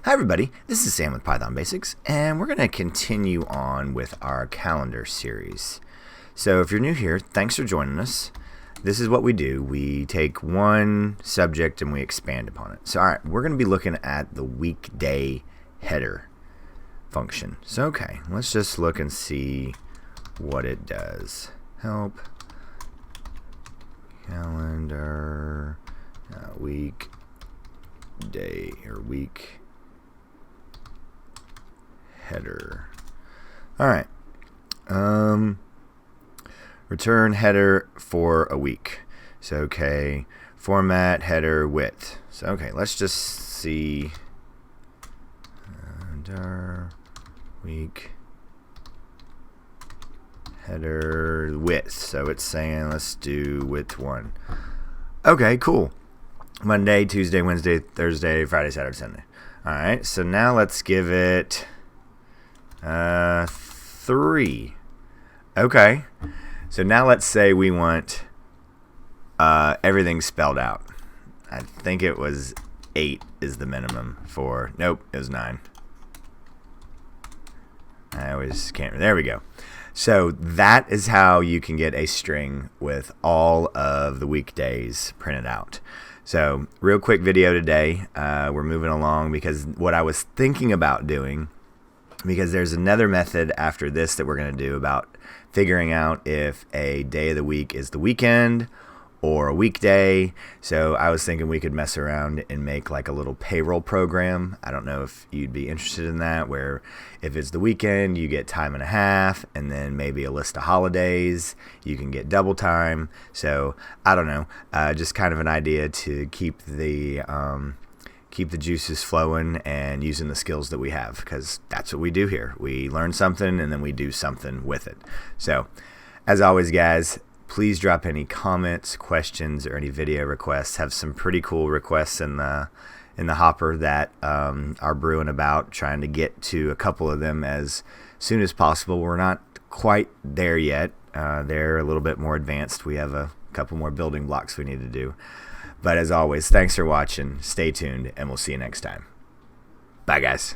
Hi everybody, this is Sam with Python Basics, and we're going to continue on with our calendar series. So if you're new here, thanks for joining us. This is what we do. We take one subject and we expand upon it. So alright, we're going to be looking at the weekday header function. So okay, let's just look and see what it does. Help calendar weekday or week header. Alright. Return header for a week. So okay, format header width. So okay, let's just see week header width. So it's saying let's do width 1. Okay, cool. Monday, Tuesday, Wednesday, Thursday, Friday, Saturday, Sunday. Alright, so now let's give it 3. Okay, so now let's say we want everything spelled out. I think it was 8 is the minimum for, nope, it was 9. I always can't, there we go. So that is how you can get a string with all of the weekdays printed out. So real quick video today. We're moving along because what I was thinking about doing, because there's another method after this that we're going to do about figuring out if a day of the week is the weekend or a weekday. So I was thinking we could mess around and make like a little payroll program. I don't know if you'd be interested in that, where if it's the weekend, you get time and a half, and then maybe a list of holidays, you can get double time. So I don't know, just kind of an idea to keep the juices flowing and using the skills that we have, because that's what we do here. We learn something and then we do something with it. So as always, guys, please drop any comments, questions, or any video requests. Have some pretty cool requests in the hopper that are brewing about, trying to get to a couple of them as soon as possible. We're not quite there yet. They're a little bit more advanced. We have a couple more building blocks we need to do. But as always, thanks for watching. Stay tuned, and we'll see you next time. Bye, guys.